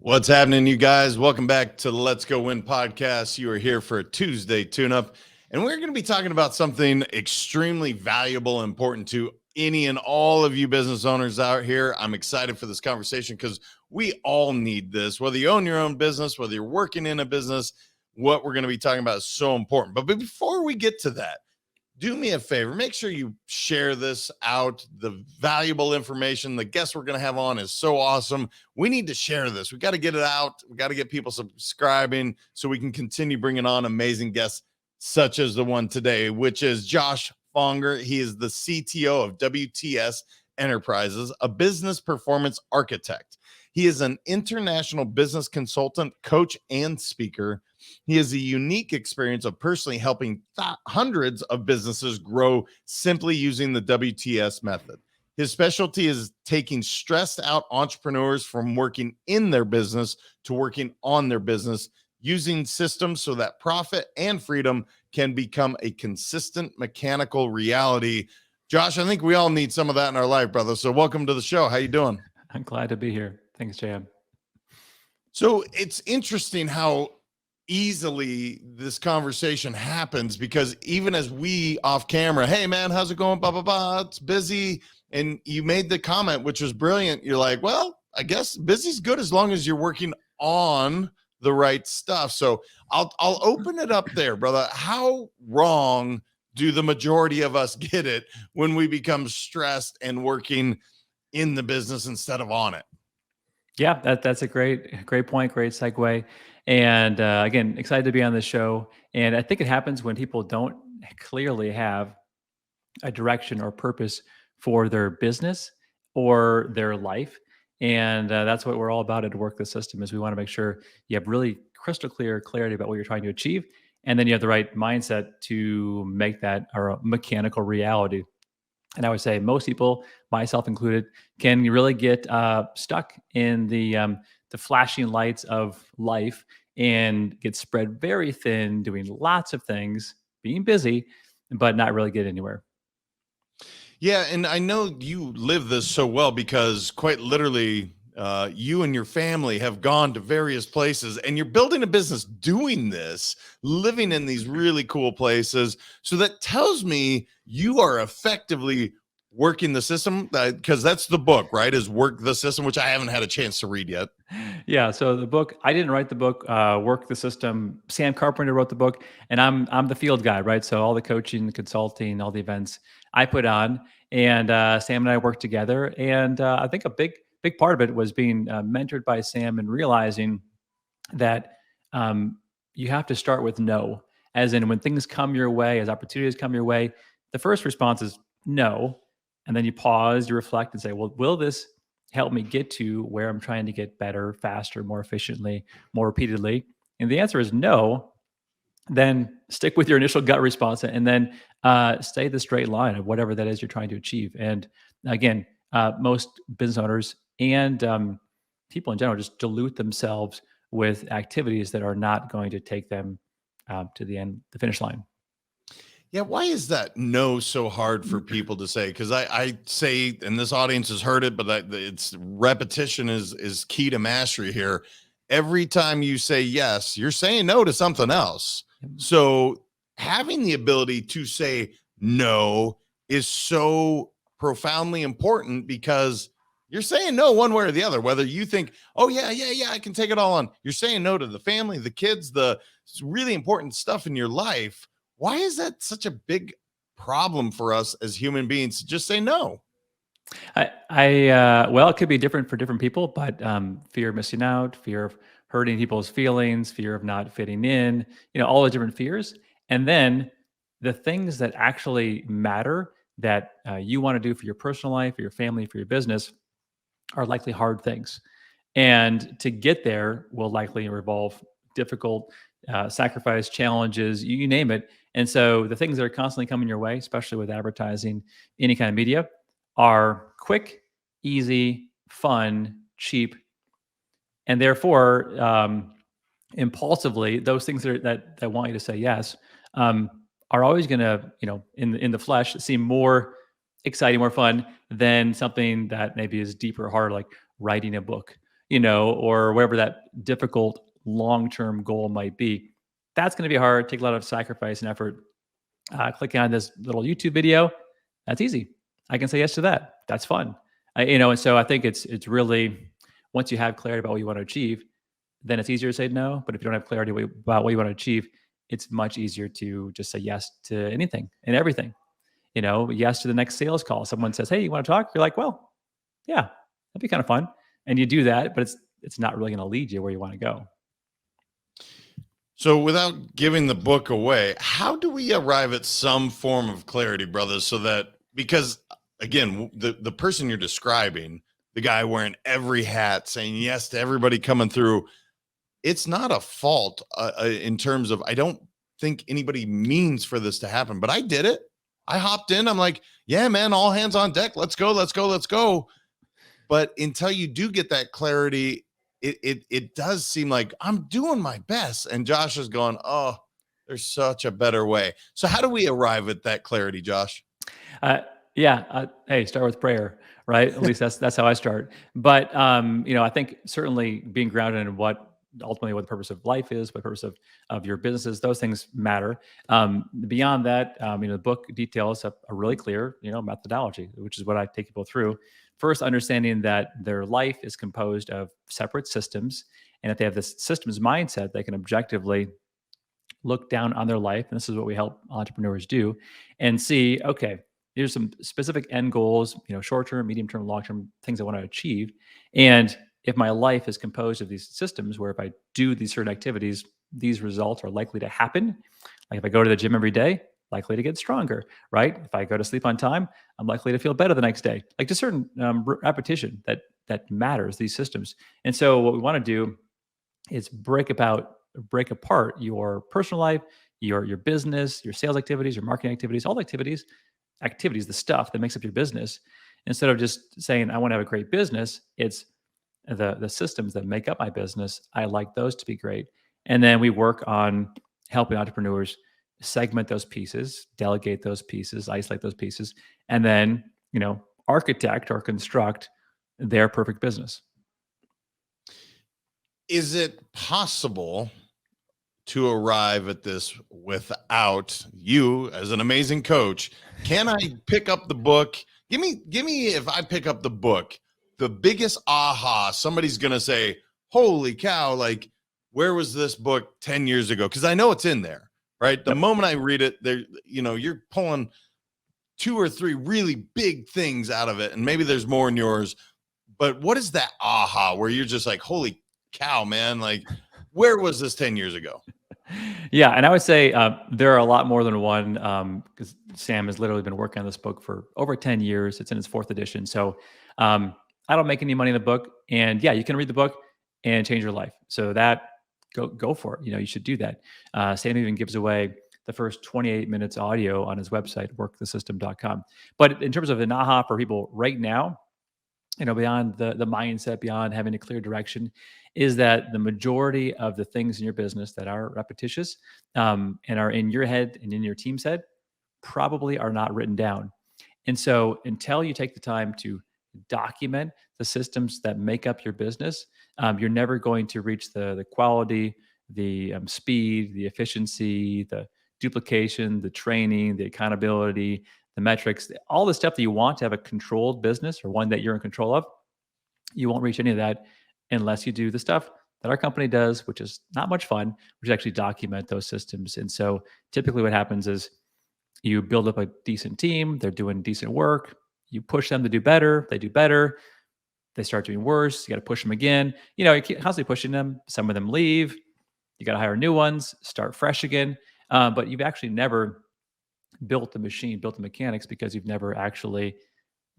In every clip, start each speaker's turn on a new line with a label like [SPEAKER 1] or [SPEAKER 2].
[SPEAKER 1] What's happening, you guys? Welcome back to the Let's Go Win podcast. You are here for a Tuesday tune-up, and we're going to be talking about something extremely valuable and important to any and all of you business owners out here. I'm excited for this conversation because we all need this. Whether you own your own business, whether you're working in a business, what we're going to be talking about is so important. But before we get to that, do me a favor, make sure you share this out. The valuable information, the guest we're going to have on is so awesome. We need to share this. We got to get it out. We got to get people subscribing so we can continue bringing on amazing guests such as the one today, which is Josh Fonger. He is the CTO of WTS Enterprises, a business performance architect. He is an international business consultant, coach, and speaker. He has a unique experience of personally helping hundreds of businesses grow simply using the WTS method. His specialty is taking stressed out entrepreneurs from working in their business to working on their business, using systems so that profit and freedom can become a consistent mechanical reality. Josh, I think we all need some of that in our life, brother. So welcome to the show. How you doing?
[SPEAKER 2] I'm glad to be here. Thanks, JM.
[SPEAKER 1] So it's interesting how easily this conversation happens, because even as we off camera, hey man, how's it going? Blah, blah, blah. It's busy. And you made the comment, which was brilliant. You're like, well, I guess busy's good as long as you're working on the right stuff. So I'll open it up there, brother. How wrong do the majority of us get it when we become stressed and working in the business instead of on it?
[SPEAKER 2] Yeah, that's a great point, great segue. And again, excited to be on the show. And I think it happens when people don't clearly have a direction or purpose for their business or their life. And that's what we're all about at Work the System, is we want to make sure you have really crystal clear clarity about what you're trying to achieve. And then you have the right mindset to make that a mechanical reality. And I would say most people, myself included, can really get stuck in the flashing lights of life and get spread very thin, doing lots of things, being busy, but not really get anywhere.
[SPEAKER 1] Yeah, and I know you live this so well because quite literally, you and your family have gone to various places and you're building a business doing this, living in these really cool places. So that tells me you are effectively working the system, because that's the book, right? Is Work the System, which I haven't had a chance to read yet.
[SPEAKER 2] Yeah. So the book, I didn't write the book. Work the System. Sam Carpenter wrote the book, and I'm the field guy, right? So all the coaching, the consulting, all the events I put on, and Sam and I worked together. And I think a big part of it was being mentored by Sam and realizing that you have to start with no, as in when things come your way, as opportunities come your way, the first response is no, and then you pause, you reflect, and say, well, will this help me get to where I'm trying to get better, faster, more efficiently, more repeatedly? And the answer is no. Then stick with your initial gut response, and then stay the straight line of whatever that is you're trying to achieve. And again, most business owners and people in general just dilute themselves with activities that are not going to take them to the finish line.
[SPEAKER 1] Yeah, why is that no so hard for people to say? Because I say, and this audience has heard it, but it's repetition is key to mastery here. Every time you say yes, you're saying no to something else. So having the ability to say no is so profoundly important, because you're saying no one way or the other, whether you think, oh yeah, I can take it all on. You're saying no to the family, the kids, the really important stuff in your life. Why is that such a big problem for us as human beings to just say no?
[SPEAKER 2] Well, it could be different for different people, but fear of missing out, fear of hurting people's feelings, fear of not fitting in, all the different fears. And then the things that actually matter that you want to do for your personal life, for your family, for your business are likely hard things. And to get there will likely involve difficult sacrifice, challenges, you name it. And so the things that are constantly coming your way, especially with advertising, any kind of media, are quick, easy, fun, cheap, and therefore impulsively, those things that want you to say yes are always going to, in the flesh, seem more exciting, more fun than something that maybe is deeper, harder, like writing a book. or whatever that difficult long-term goal might be. That's going to be hard, take a lot of sacrifice and effort. Clicking on this little YouTube video, that's easy. I can say yes to that. That's fun. And so I think it's really, once you have clarity about what you want to achieve, then it's easier to say no. But if you don't have clarity about what you want to achieve, it's much easier to just say yes to anything and everything. Yes to the next sales call. Someone says, "Hey, you want to talk?" You're like, "Well, yeah, that'd be kind of fun." And you do that, but it's not really going to lead you where you want to go.
[SPEAKER 1] So, without giving the book away, how do we arrive at some form of clarity, brothers? So that, because again, the person you're describing, the guy wearing every hat, saying yes to everybody coming through, it's not a fault in terms of, I don't think anybody means for this to happen, but I did it. I hopped in. I'm like, yeah, man, all hands on deck. Let's go, let's go, let's go. But until you do get that clarity, it does seem like I'm doing my best. And Josh is going, oh, there's such a better way. So how do we arrive at that clarity, Josh?
[SPEAKER 2] Uh, yeah. Hey, start with prayer, right? At least that's how I start. But I think certainly being grounded in what ultimately what the purpose of life is, what the purpose of your business, those things matter. Beyond that, the book details a really clear, methodology, which is what I take people through. First, understanding that their life is composed of separate systems, and if they have this systems mindset, they can objectively look down on their life, and this is what we help entrepreneurs do, and see, okay, here's some specific end goals, short term, medium term, long term things I want to achieve. And if my life is composed of these systems where if I do these certain activities, these results are likely to happen. Like if I go to the gym every day, likely to get stronger, right? If I go to sleep on time, I'm likely to feel better the next day. Like just certain repetition that matters, these systems. And so what we want to do is break apart your personal life, your business, your sales activities, your marketing activities, all the activities, the stuff that makes up your business. Instead of just saying I want to have a great business, it's the systems that make up my business. I like those to be great. And then we work on helping entrepreneurs segment those pieces, delegate those pieces, isolate those pieces, and then, architect or construct their perfect business.
[SPEAKER 1] Is it possible to arrive at this without you as an amazing coach? Can I pick up the book? Give me, if I pick up the book, the biggest aha, somebody's going to say, holy cow, like, where was this book 10 years ago? Because I know it's in there, right? The
[SPEAKER 2] Yep.
[SPEAKER 1] moment I read it, there, you're pulling 2 or 3 really big things out of it. And maybe there's more in yours, but what is that aha where you're just like, holy cow, man, like, where was this 10 years ago?
[SPEAKER 2] Yeah, and I would say there are a lot more than one because Sam has literally been working on this book for over 10 years. It's in its 4th edition. So I don't make any money in the book. And yeah, you can read the book and change your life. So that go for it. You should do that. Sam even gives away the first 28 minutes audio on his website, workthesystem.com. But in terms of an aha for people right now, beyond the mindset, beyond having a clear direction, is that the majority of the things in your business that are repetitious and are in your head and in your team's head probably are not written down. And so until you take the time to document the systems that make up your business, you're never going to reach the quality, the speed, the efficiency, the duplication, the training, the accountability, the metrics, all the stuff that you want to have a controlled business or one that you're in control of. You won't reach any of that unless you do the stuff that our company does, which is not much fun, which is actually document those systems. And so typically what happens is you build up a decent team, they're doing decent work, you push them to do better, they do better, they start doing worse, you got to push them again. You keep constantly pushing them. Some of them leave, you got to hire new ones, start fresh again. But you've actually never built the machine, built the mechanics because you've never actually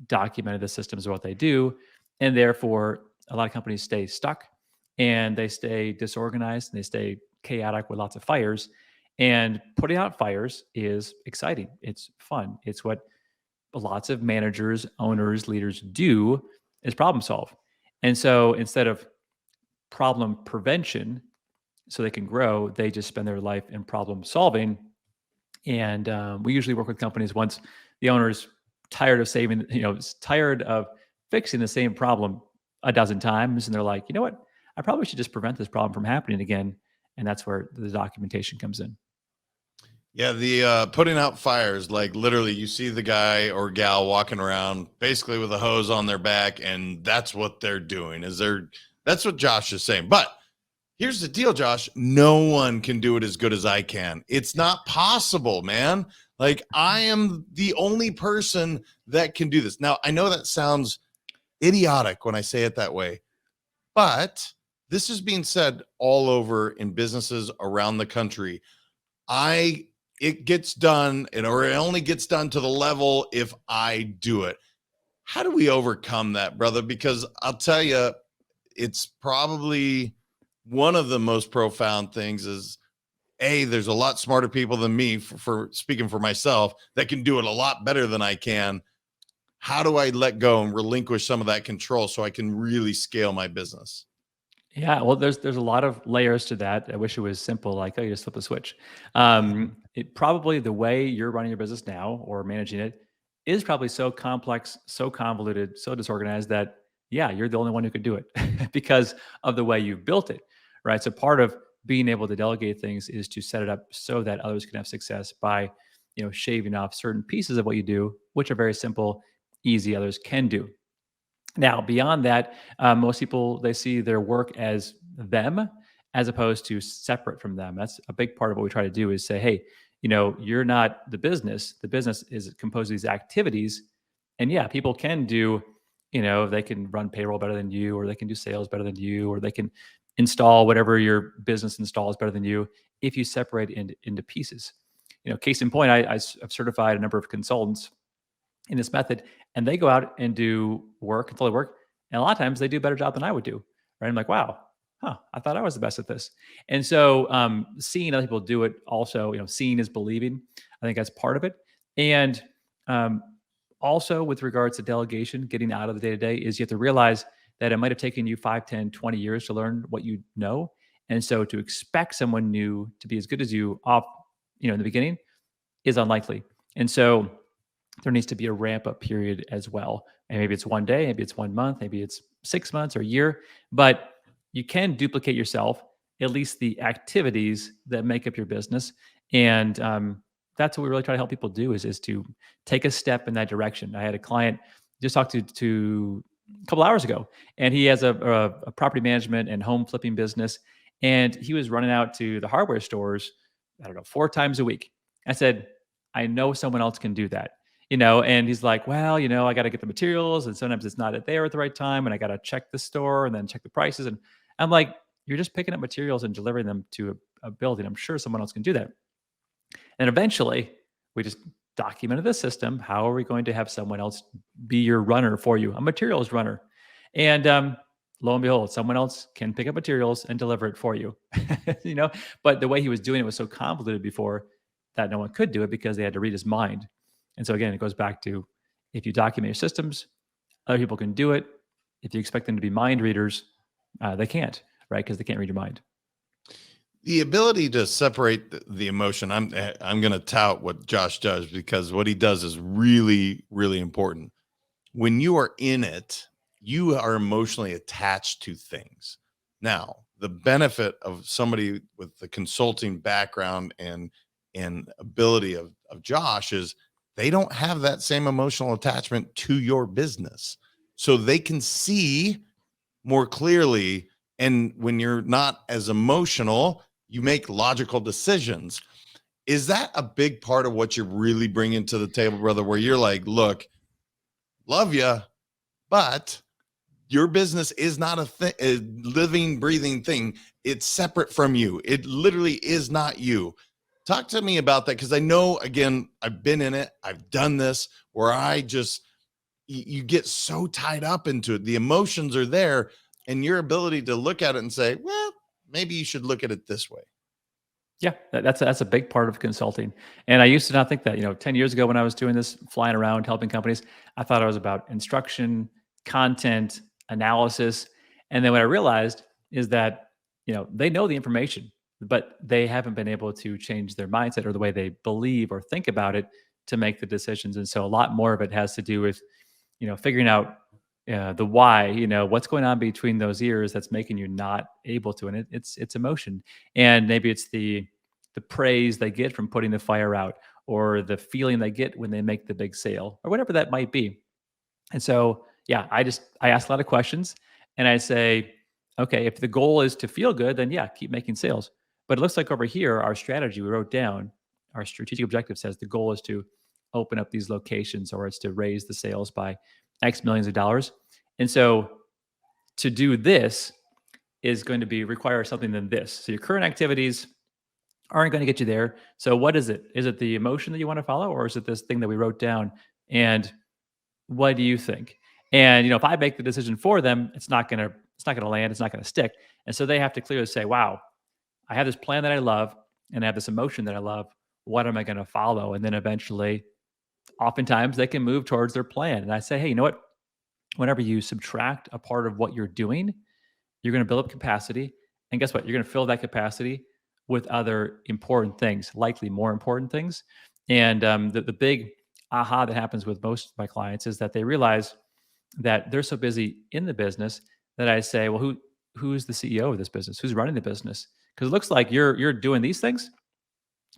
[SPEAKER 2] documented the systems of what they do. And therefore, a lot of companies stay stuck and they stay disorganized and they stay chaotic with lots of fires. And putting out fires is exciting. It's fun. It's what lots of managers, owners, leaders do is problem solve. And so instead of problem prevention, so they can grow, they just spend their life in problem solving. And we usually work with companies once the owner's tired of tired of fixing the same problem a dozen times, and they're like, you know what? I probably should just prevent this problem from happening again. And that's where the documentation comes in.
[SPEAKER 1] Yeah, the putting out fires, like literally you see the guy or gal walking around basically with a hose on their back, and that's what they're doing. That's what Josh is saying. But here's the deal, Josh. No one can do it as good as I can. It's not possible, man. Like, I am the only person that can do this. Now, I know that sounds idiotic when I say it that way, but this is being said all over in businesses around the country. It gets done, or it only gets done to the level if I do it. How do we overcome that, brother? Because I'll tell you, it's probably one of the most profound things is there's a lot smarter people than me, for speaking for myself, that can do it a lot better than I can. How do I let go and relinquish some of that control so I can really scale my business?
[SPEAKER 2] Yeah, well, there's a lot of layers to that. I wish it was simple, like, oh, you just flip a switch. It probably the way you're running your business now or managing it is probably so complex, so convoluted, so disorganized that yeah, you're the only one who could do it because of the way you've built it, right? So part of being able to delegate things is to set it up so that others can have success by, shaving off certain pieces of what you do, which are very simple, easy, others can do. Now, beyond that, most people they see their work as them as opposed to separate from them. That's a big part of what we try to do is say, hey, you're not the business. The business is composed of these activities. And yeah, people can do, they can run payroll better than you, or they can do sales better than you, or they can install whatever your business installs better than you if you separate into pieces. Case in point, I've certified a number of consultants in this method, and they go out and do work, consulting work, and a lot of times they do a better job than I would do. Right? I'm like, wow, I thought I was the best at this. And so, seeing other people do it, also, seeing is believing. I think that's part of it. And um, also, with regards to delegation, getting out of the day to day, is you have to realize that it might have taken you 5, 10, 20 years to learn what you know. And so, to expect someone new to be as good as you off, in the beginning, is unlikely. And so there needs to be a ramp up period as well. And maybe it's one day, maybe it's 1 month, maybe it's 6 months or a year, but you can duplicate yourself, at least the activities that make up your business. And that's what we really try to help people do is to take a step in that direction. I had a client just talked to a couple hours ago, and he has a property management and home flipping business. And he was running out to the hardware stores, I don't know, 4 times a week. I said, I know someone else can do that. And he's like, well, I got to get the materials and sometimes it's not there at the right time. And I got to check the store and then check the prices. And I'm like, you're just picking up materials and delivering them to a building. I'm sure someone else can do that. And eventually we just documented the system. How are we going to have someone else be your runner for you, a materials runner? And lo and behold, someone else can pick up materials and deliver it for you, but the way he was doing it was so convoluted before that no one could do it because they had to read his mind. And so again, it goes back to if you document your systems, other people can do it. If you expect them to be mind readers, they can't, right? Because they can't read your mind.
[SPEAKER 1] The ability to separate the emotion. I'm going to tout what Josh does because what he does is really, really important. When you are in it, you are emotionally attached to things. Now, the benefit of somebody with the consulting background and ability of Josh is they don't have that same emotional attachment to your business. So they can see more clearly. And when you're not as emotional, you make logical decisions. Is that a big part of what you're really bringing to the table, brother, where you're like, look, love you, but your business is not a living, breathing thing. It's separate from you. It literally is not you. Talk to me about that, because I know, again, I've been in it. I've done this where you get so tied up into it. The emotions are there, and your ability to look at it and say, well, maybe you should look at it this way.
[SPEAKER 2] Yeah, that's a big part of consulting. And I used to not think that, 10 years ago when I was doing this, flying around helping companies, I thought it was about instruction, content, analysis. And then what I realized is that, they know the information, but they haven't been able to change their mindset or the way they believe or think about it to make the decisions. And so a lot more of it has to do with, figuring out the why, what's going on between those ears that's making you not able to, and it's emotion, and maybe it's the praise they get from putting the fire out, or the feeling they get when they make the big sale, or whatever that might be. And so, yeah, I ask a lot of questions, and I say, okay, if the goal is to feel good, then yeah, keep making sales. But it looks like over here, our strategy we wrote down, our strategic objective says the goal is to open up these locations, or it's to raise the sales by X millions of dollars. And so to do this is going to be require something than this. So your current activities aren't going to get you there. So what is it? Is it the emotion that you want to follow, or is it this thing that we wrote down? And what do you think? And if I make the decision for them, it's not gonna land, it's not gonna stick. And so they have to clearly say, wow, I have this plan that I love, and I have this emotion that I love. What am I gonna follow? And then eventually, oftentimes they can move towards their plan. And I say, hey, you know what? Whenever you subtract a part of what you're doing, you're going to build up capacity. And guess what? You're going to fill that capacity with other important things, likely more important things. And the big aha that happens with most of my clients is that they realize that they're so busy in the business that I say, well, who's the CEO of this business? Who's running the business? Because it looks like you're doing these things.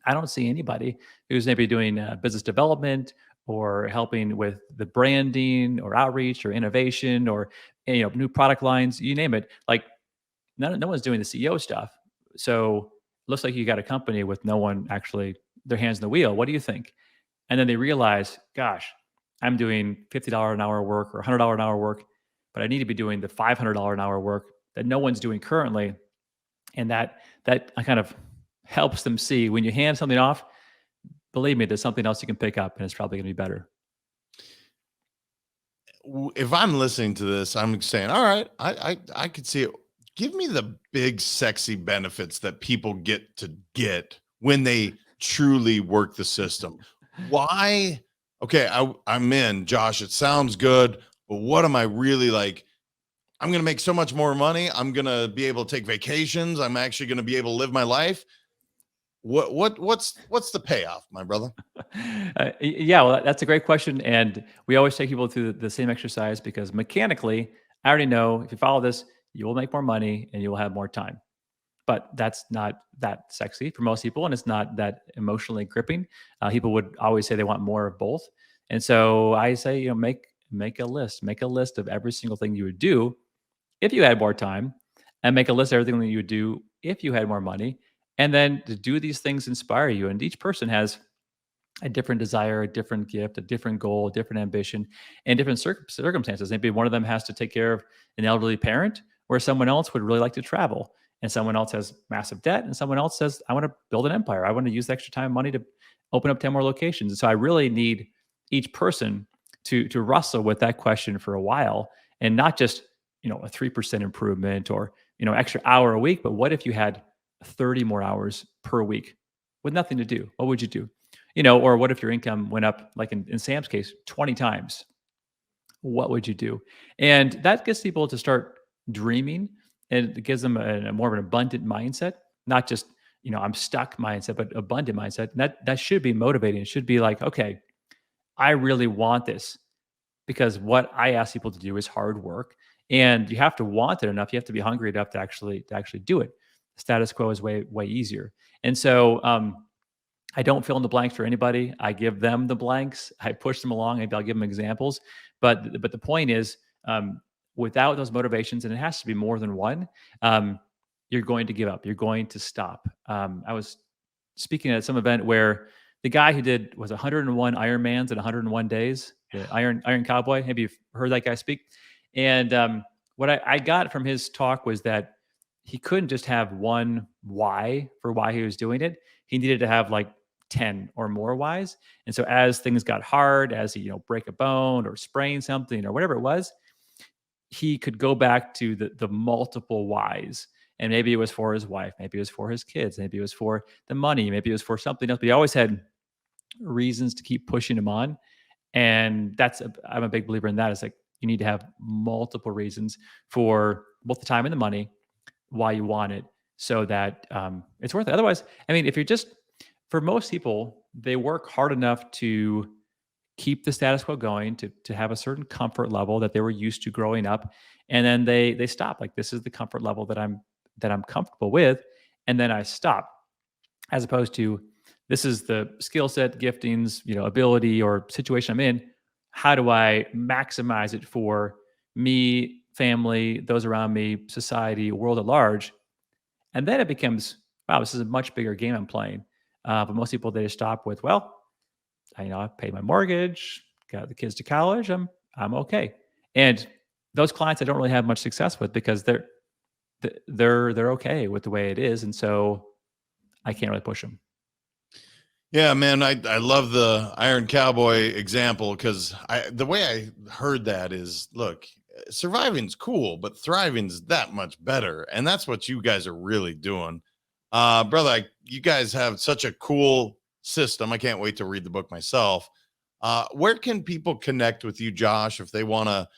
[SPEAKER 2] I don't see anybody who's maybe doing business development, or helping with the branding or outreach or innovation, or new product lines, you name it. Like, no one's doing the CEO stuff. So it looks like you got a company with no one actually their hands in the wheel. What do you think? And then they realize, gosh, I'm doing $50 an hour work or $100 an hour work, but I need to be doing the $500 an hour work that no one's doing currently. And that kind of helps them see when you hand something off, believe me, there's something else you can pick up, and it's probably going to be better.
[SPEAKER 1] If I'm listening to this, I'm saying, all right, I could see it. Give me the big sexy benefits that people get when they truly work the system. Why? Okay, I'm in, Josh. It sounds good, but what am I really like? I'm going to make so much more money. I'm going to be able to take vacations. I'm actually going to be able to live my life. What's the payoff, my brother?
[SPEAKER 2] Yeah, well, that's a great question, and we always take people through the same exercise, because mechanically, I already know if you follow this, you will make more money and you will have more time. But that's not that sexy for most people, and it's not that emotionally gripping. People would always say they want more of both, and so I say, make a list of every single thing you would do if you had more time, and make a list of everything that you would do if you had more money. And then to do these things inspire you. And each person has a different desire, a different gift, a different goal, a different ambition, and different circumstances. Maybe one of them has to take care of an elderly parent, where someone else would really like to travel, and someone else has massive debt, and someone else says, I want to build an empire. I want to use the extra time and money to open up 10 more locations. And so I really need each person to wrestle with that question for a while, and not just, a 3% improvement, or, extra hour a week, but what if you had 30 more hours per week with nothing to do? What would you do? Or what if your income went up, like in Sam's case, 20 times? What would you do? And that gets people to start dreaming, and it gives them a more of an abundant mindset, not just, I'm stuck mindset, but abundant mindset. And that should be motivating. It should be like, okay, I really want this, because what I ask people to do is hard work, and you have to want it enough. You have to be hungry enough to actually do it. Status quo is way easier. And so, I don't fill in the blanks for anybody. I give them the blanks. I push them along. Maybe I'll give them examples. But the point is, without those motivations, and it has to be more than one, you're going to give up. You're going to stop. I was speaking at some event where the guy who did was 101 Ironmans in 101 days, the Iron Cowboy. Maybe you've heard that guy speak. And what I got from his talk was that he couldn't just have one why for why he was doing it. He needed to have like 10 or more whys. And so as things got hard, as he, break a bone or sprain something or whatever it was, he could go back to the multiple whys. And maybe it was for his wife, maybe it was for his kids, maybe it was for the money, maybe it was for something else. But he always had reasons to keep pushing him on. And I'm a big believer in that. It's like you need to have multiple reasons for both the time and the money, why you want it, so that it's worth it. Otherwise, I mean, if you're just, for most people, they work hard enough to keep the status quo going, to have a certain comfort level that they were used to growing up, and then they stop. Like, this is the comfort level that I'm comfortable with, and then I stop. As opposed to, this is the skill set, giftings, ability or situation I'm in. How do I maximize it for me, family, those around me, society, world at large? And then it becomes, wow, this is a much bigger game I'm playing. But most people, they just stop with, well, I paid my mortgage, got the kids to college, I'm okay. And those clients I don't really have much success with, because they're okay with the way it is, and so I can't really push them.
[SPEAKER 1] Yeah, man, I love the Iron Cowboy example, because the way I heard that is, look, surviving's cool, but thriving's that much better, and that's what you guys are really doing, brother. You guys have such a cool system. I can't wait to read the book myself. Where can people connect with you, Josh, if they want to,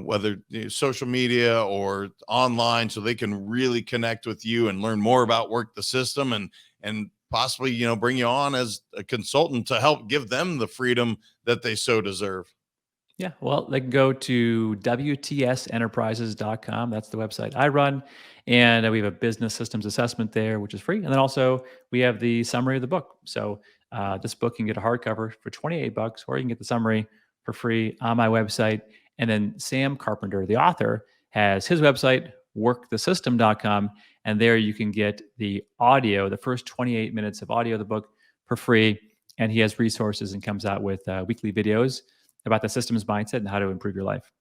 [SPEAKER 1] whether social media or online, so they can really connect with you and learn more about Work the System, and possibly, bring you on as a consultant to help give them the freedom that they so deserve?
[SPEAKER 2] Yeah, well, they can go to WTSenterprises.com. That's the website I run. And we have a business systems assessment there, which is free. And then also we have the summary of the book. So this book, you can get a hardcover for $28, or you can get the summary for free on my website. And then Sam Carpenter, the author, has his website, workthesystem.com. And there you can get the audio, the first 28 minutes of audio of the book, for free. And he has resources and comes out with weekly videos about the systems mindset and how to improve your life.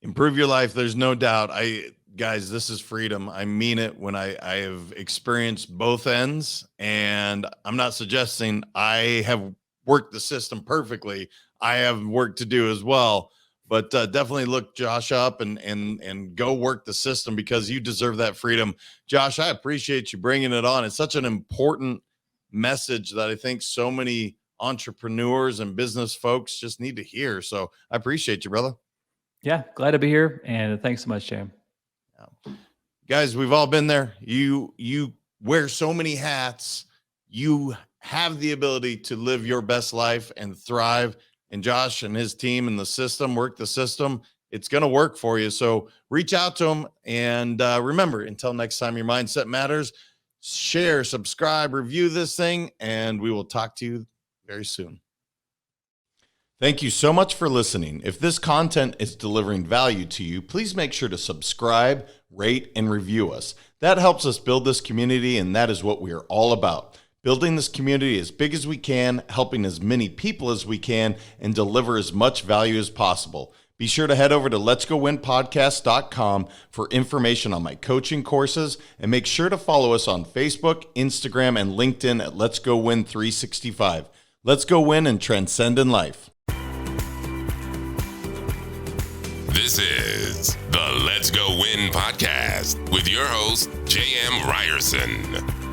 [SPEAKER 1] Improve your life. There's no doubt. Guys, this is freedom. I mean it when I have experienced both ends, and I'm not suggesting I have worked the system perfectly. I have work to do as well, but definitely look Josh up and go work the system, because you deserve that freedom. Josh, I appreciate you bringing it on. It's such an important message that I think so many entrepreneurs and business folks just need to hear. So I appreciate you, brother.
[SPEAKER 2] Yeah, glad to be here. And thanks so much, Jam.
[SPEAKER 1] Guys, we've all been there. You wear so many hats. You have the ability to live your best life and thrive. And Josh and his team and the system, Work the System, it's going to work for you. So reach out to them. And remember, until next time, your mindset matters. Share, subscribe, review this thing, and we will talk to you very soon. Thank you so much for listening. If this content is delivering value to you, please make sure to subscribe, rate, and review us. That helps us build this community, and that is what we are all about. Building this community as big as we can, helping as many people as we can, and deliver as much value as possible. Be sure to head over to letsgowinpodcast.com for information on my coaching courses, and make sure to follow us on Facebook, Instagram, and LinkedIn at Let's Go Win 365. Let's go win and transcend in life.
[SPEAKER 3] This is the Let's Go Win podcast with your host, J.M. Ryerson.